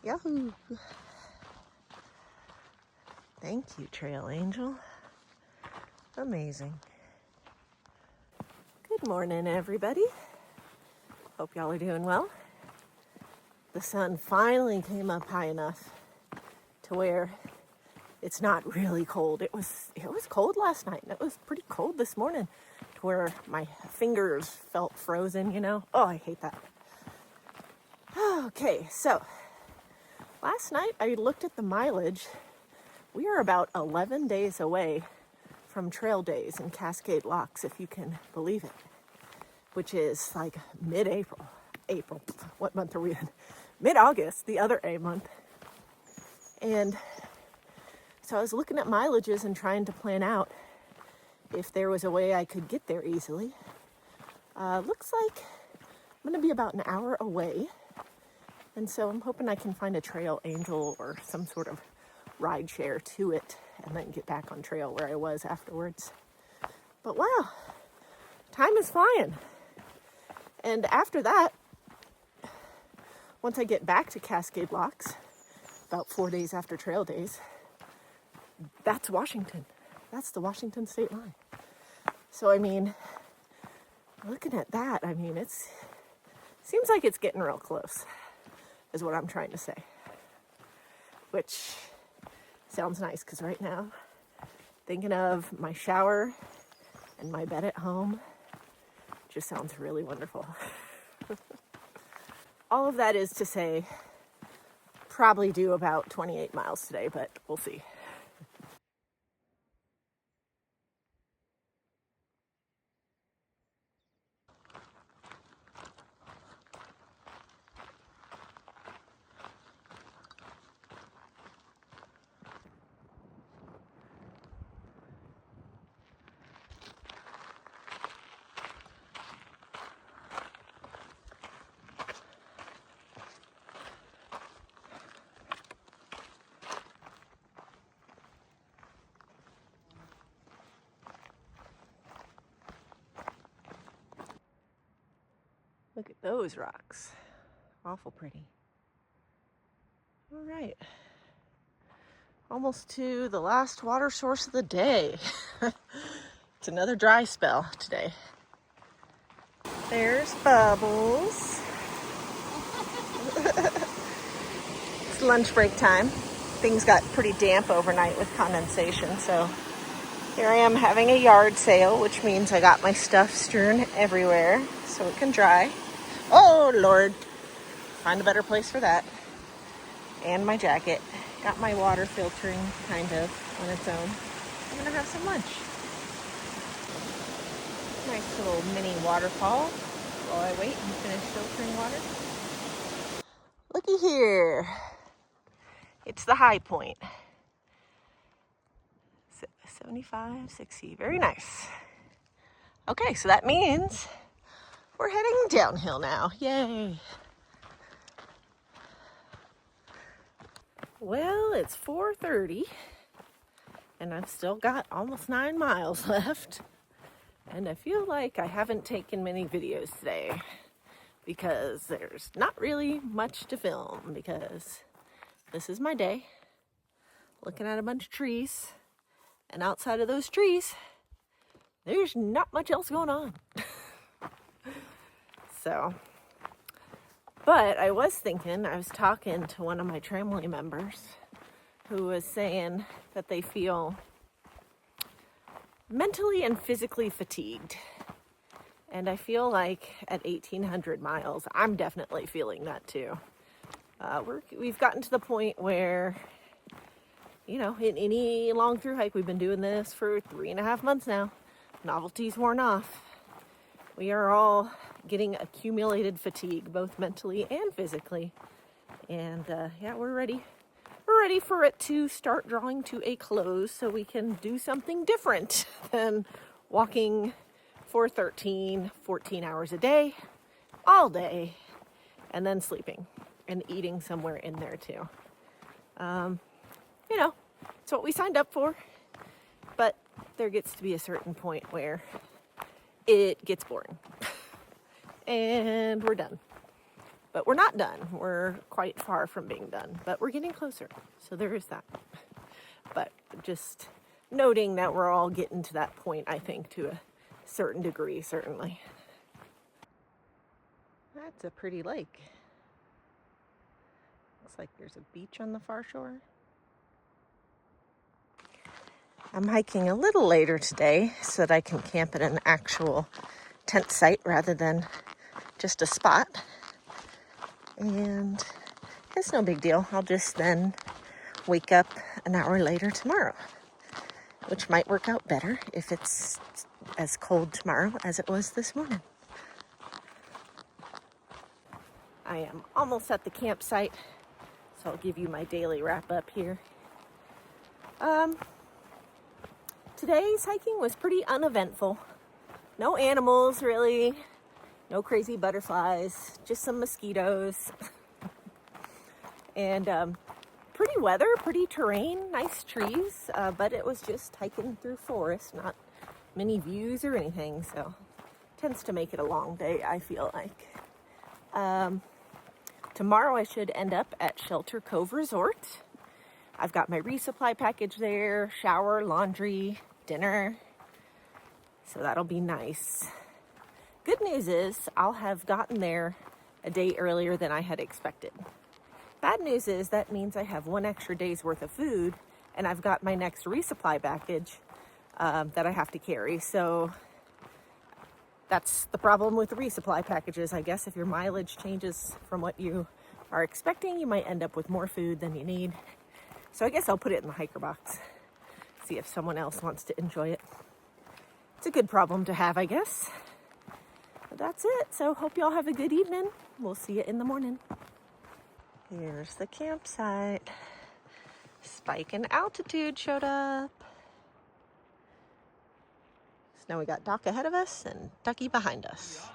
Yahoo! Thank you, Trail Angel. Amazing. Good morning, everybody. Hope y'all are doing well. The sun finally came up high enough to where it's not really cold. It was cold last night, and it was pretty cold this morning to where my fingers felt frozen, you know? Oh, I hate that. Okay, so last night I looked at the mileage. We are about 11 days away from trail days in Cascade Locks, if you can believe it, which is like mid-April. April, what month are we in? Mid-August, the other A month. And so I was looking at mileages and trying to plan out if there was a way I could get there easily. Looks like I'm gonna be about an hour away. And so I'm hoping I can find a Trail Angel or some sort of ride share to it and then get back on trail where I was afterwards. But wow, time is flying. And after that, once I get back to Cascade Locks, about 4 days after trail days, that's Washington. That's the Washington state line. So, I mean, looking at that, I mean, seems like it's getting real close, is what I'm trying to say. Which sounds nice, because right now, thinking of my shower and my bed at home just sounds really wonderful. All of that is to say, probably do about 28 miles today, but we'll see. Look at those rocks. Awful pretty. All right. Almost to the last water source of the day. It's another dry spell today. There's Bubbles. It's lunch break time. Things got pretty damp overnight with condensation, so here I am having a yard sale, which means I got my stuff strewn everywhere so it can dry. Oh, Lord. Find a better place for that. And my jacket. Got my water filtering, kind of, on its own. I'm going to have some lunch. Nice little mini waterfall while I wait and finish filtering water. Looky here. It's the high point. 75, 60. Very nice. Okay, so that means we're heading downhill now. Yay. Well, it's 4:30 and I've still got almost 9 miles left. And I feel like I haven't taken many videos today because there's not really much to film, because this is my day, looking at a bunch of trees, and outside of those trees, there's not much else going on. So, but I was talking to one of my family members who was saying that they feel mentally and physically fatigued. And I feel like at 1,800 miles, I'm definitely feeling that too. We've gotten to the point where, you know, in any long through hike, we've been doing this for 3.5 months now. Novelty's worn off. We are all getting accumulated fatigue, both mentally and physically. And yeah, we're ready. We're ready for it to start drawing to a close so we can do something different than walking for 13, 14 hours a day, all day, and then sleeping and eating somewhere in there too. You know, it's what we signed up for, but there gets to be a certain point where it gets boring and we're done. But we're not done. We're quite far from being done, but we're getting closer. So there is that. But just noting that we're all getting to that point, I think, to a certain degree, certainly. That's a pretty lake. Looks like there's a beach on the far shore. I'm hiking a little later today so that I can camp at an actual tent site rather than just a spot. And it's no big deal. I'll just then wake up an hour later tomorrow, which might work out better if it's as cold tomorrow as it was this morning. I am almost at the campsite, so I'll give you my daily wrap up here. Today's hiking was pretty uneventful. No animals really, no crazy butterflies, just some mosquitoes. And pretty weather, pretty terrain, nice trees, but it was just hiking through forest, not many views or anything, so tends to make it a long day, I feel like. Tomorrow I should end up at Shelter Cove Resort. I've got my resupply package there, shower, laundry, dinner, so that'll be nice. Good news is I'll have gotten there a day earlier than I had expected. Bad news is that means I have one extra day's worth of food, and I've got my next resupply package that I have to carry. So that's the problem with the resupply packages, I guess. If your mileage changes from what you are expecting, you might end up with more food than you need. So I guess I'll put it in the hiker box, see if someone else wants to enjoy it. It's a good problem to have, I guess. But that's it. So hope y'all have a good evening. We'll see you in the morning. Here's the campsite. Spike in altitude showed up. So now we got Doc ahead of us and Ducky behind us.